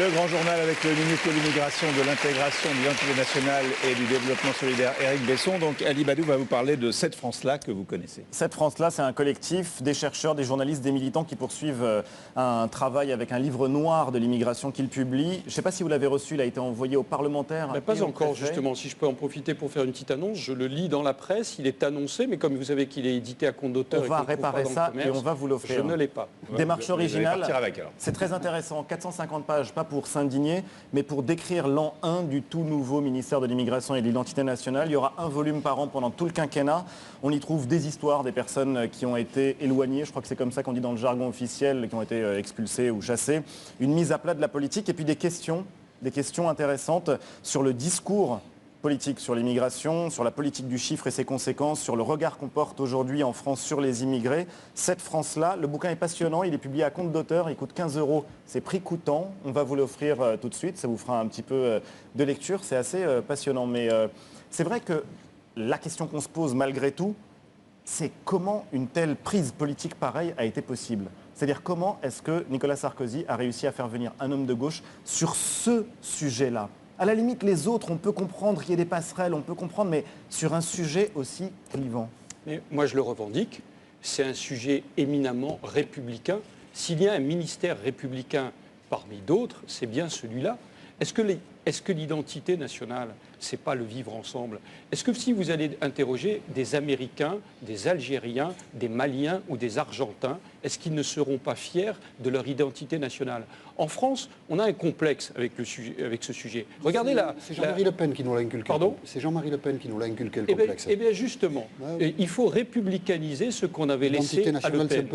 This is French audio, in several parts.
Le grand journal avec le ministre de l'immigration, de l'intégration, de l'identité nationale et du développement solidaire, Éric Besson. Donc Ali Badou va vous parler de cette France-là que vous connaissez. Cette France-là, c'est un collectif, des chercheurs, des journalistes, des militants qui poursuivent un travail avec un livre noir de l'immigration qu'ils publient. Je ne sais pas si vous l'avez reçu, il a été envoyé aux parlementaires. Mais pas encore, justement. Si je peux en profiter pour faire une petite annonce, je le lis dans la presse, il est annoncé, mais comme vous savez qu'il est édité à compte d'auteur... On va réparer ça et on va vous l'offrir. Je ne l'ai pas. Démarche originale, c'est très intéressant, 450 pages, pas pour s'indigner, mais pour décrire l'an 1 du tout nouveau ministère de l'immigration et de l'identité nationale. Il y aura un volume par an pendant tout le quinquennat. On y trouve des histoires des personnes qui ont été éloignées, je crois que c'est comme ça qu'on dit dans le jargon officiel, qui ont été expulsées ou chassées. Une mise à plat de la politique et puis des questions intéressantes sur le discours politique sur l'immigration, sur la politique du chiffre et ses conséquences, sur le regard qu'on porte aujourd'hui en France sur les immigrés. Cette France-là, le bouquin est passionnant, il est publié à compte d'auteur, il coûte 15 €, c'est prix coûtant. On va vous l'offrir tout de suite, ça vous fera un petit peu de lecture, c'est assez passionnant. Mais c'est vrai que la question qu'on se pose malgré tout, c'est comment une telle prise politique pareille a été possible. C'est-à-dire comment est-ce que Nicolas Sarkozy a réussi à faire venir un homme de gauche sur ce sujet-là. À la limite, les autres, on peut comprendre qu'il y ait des passerelles, on peut comprendre, mais sur un sujet aussi clivant. Mais moi, je le revendique. C'est un sujet éminemment républicain. S'il y a un ministère républicain parmi d'autres, c'est bien celui-là. Est-ce que l'identité nationale, c'est pas le vivre ensemble? Est-ce que si vous allez interroger des Américains, des Algériens, des Maliens ou des Argentins, est-ce qu'ils ne seront pas fiers de leur identité nationale? En France, on a un complexe avec ce sujet. Regardez là. C'est Jean-Marie Le Pen qui nous l'a inculqué. Pardon? C'est Jean-Marie Le Pen qui nous l'a inculqué le complexe. Eh bien justement, il faut républicaniser ce qu'on avait laissé à Le Pen.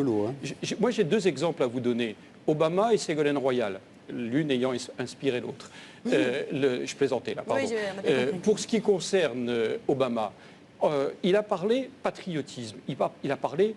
Moi, j'ai deux exemples à vous donner. Obama et Ségolène Royal. L'une ayant inspiré l'autre. Je plaisantais là, pardon. Oui, pour ce qui concerne Obama, il a parlé patriotisme, il a parlé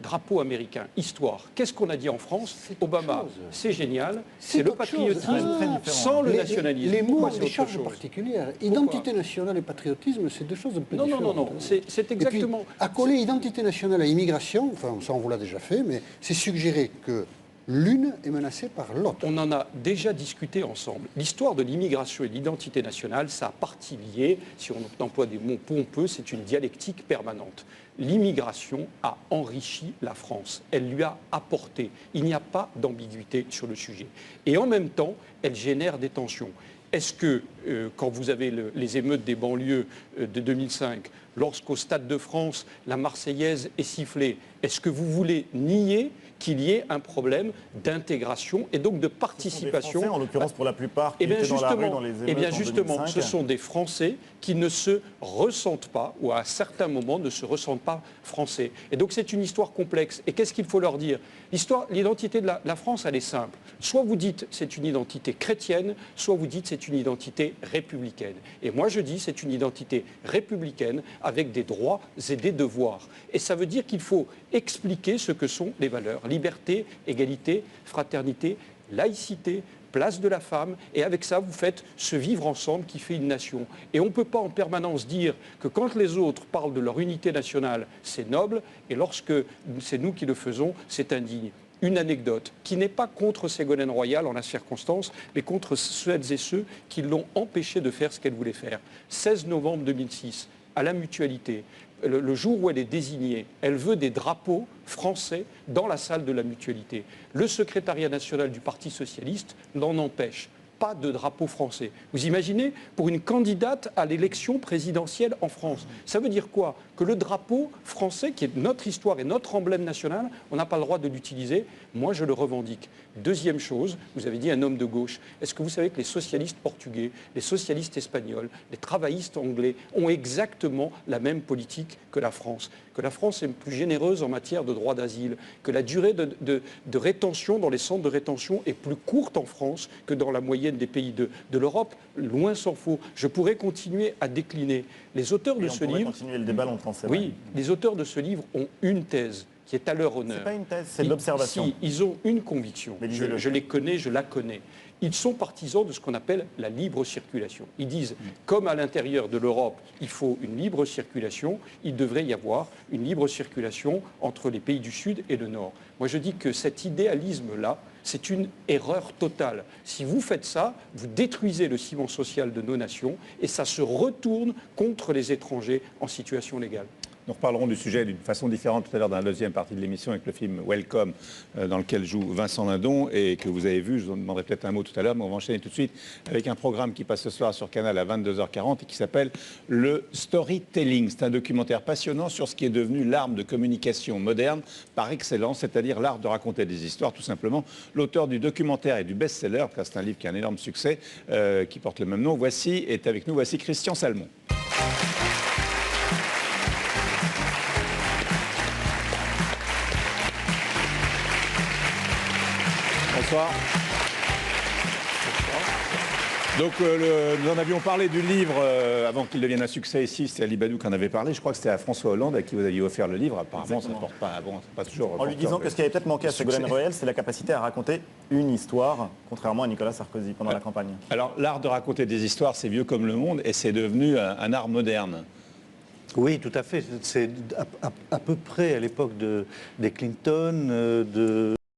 drapeau américain, histoire. Qu'est-ce qu'on a dit en France? Obama, c'est génial, c'est le patriotisme sans le nationalisme. Les mots ont des charges particulières. Identité nationale et patriotisme, c'est deux choses un peu différentes. Non, c'est exactement... Et puis, accoler identité nationale à immigration, enfin ça on vous l'a déjà fait, mais c'est suggérer que l'une est menacée par l'autre. On en a déjà discuté ensemble. L'histoire de l'immigration et de l'identité nationale, ça a partie liée, si on emploie des mots pompeux, c'est une dialectique permanente. L'immigration a enrichi la France, elle lui a apporté. Il n'y a pas d'ambiguïté sur le sujet. Et en même temps, elle génère des tensions. Est-ce que, quand vous avez les émeutes des banlieues de 2005, lorsqu'au Stade de France, la Marseillaise est sifflée, est-ce que vous voulez nier qu'il y ait un problème d'intégration et donc de participation? Ce sont des Français, en l'occurrence pour la plupart, qui étaient dans la rue dans les émeutes en 2005. Ce sont des Français qui ne se ressentent pas, ou à certains moments ne se ressentent pas français. Et donc c'est une histoire complexe. Et qu'est-ce qu'il faut leur dire? L'identité de la France, elle est simple. Soit vous dites c'est une identité chrétienne, soit vous dites c'est une identité républicaine. Et moi je dis c'est une identité républicaine avec des droits et des devoirs. Et ça veut dire qu'il faut expliquer ce que sont les valeurs. Liberté, égalité, fraternité, laïcité, place de la femme, et avec ça, vous faites ce vivre ensemble qui fait une nation. Et on ne peut pas en permanence dire que quand les autres parlent de leur unité nationale, c'est noble, et lorsque c'est nous qui le faisons, c'est indigne. Une anecdote qui n'est pas contre Ségolène Royal en la circonstance, mais contre celles et ceux qui l'ont empêché de faire ce qu'elle voulait faire. 16 novembre 2006, à la Mutualité, le jour où elle est désignée, elle veut des drapeaux français dans la salle de la Mutualité. Le secrétariat national du Parti socialiste l'en empêche. Pas de drapeau français. Vous imaginez, pour une candidate à l'élection présidentielle en France, ça veut dire quoi? Que le drapeau français, qui est notre histoire et notre emblème national, on n'a pas le droit de l'utiliser. Moi, je le revendique. Deuxième chose, vous avez dit un homme de gauche. Est-ce que vous savez que les socialistes portugais, les socialistes espagnols, les travaillistes anglais ont exactement la même politique que la France? Que la France est plus généreuse en matière de droit d'asile, que la durée de rétention dans les centres de rétention est plus courte en France que dans la moyenne des pays de l'Europe, loin s'en faut. Je pourrais continuer à décliner. Les auteurs de ce livre... continuer le débat longtemps, c'est vrai. Oui, les auteurs de ce livre ont une thèse qui est à leur honneur. C'est pas une thèse, c'est de l'observation. Si, ils ont une conviction. Je les connais, je la connais. Ils sont partisans de ce qu'on appelle la libre circulation. Ils disent, comme à l'intérieur de l'Europe, il faut une libre circulation, il devrait y avoir une libre circulation entre les pays du Sud et le Nord. Moi, je dis que cet idéalisme-là, c'est une erreur totale. Si vous faites ça, vous détruisez le ciment social de nos nations et ça se retourne contre les étrangers en situation légale. Nous reparlerons du sujet d'une façon différente tout à l'heure dans la deuxième partie de l'émission avec le film Welcome dans lequel joue Vincent Lindon et que vous avez vu. Je vous en demanderai peut-être un mot tout à l'heure, mais on va enchaîner tout de suite avec un programme qui passe ce soir sur Canal à 22h40 et qui s'appelle le Storytelling. C'est un documentaire passionnant sur ce qui est devenu l'arme de communication moderne par excellence, c'est-à-dire l'art de raconter des histoires tout simplement. L'auteur du documentaire et du best-seller, c'est un livre qui a un énorme succès, qui porte le même nom, est avec nous, voici Christian Salmon. Bonsoir. Donc nous en avions parlé du livre avant qu'il devienne un succès ici, c'est Ali Badou qui en avait parlé. Je crois que c'était à François Hollande à qui vous aviez offert le livre. Apparemment, ça ne porte pas, bon, pas toujours. En lui disant que ce qui avait peut-être manqué à Ségolène Royal, c'est la capacité à raconter une histoire, contrairement à Nicolas Sarkozy pendant la campagne. Alors l'art de raconter des histoires, c'est vieux comme le monde et c'est devenu un art moderne. Oui, tout à fait. C'est à peu près à l'époque des Clinton,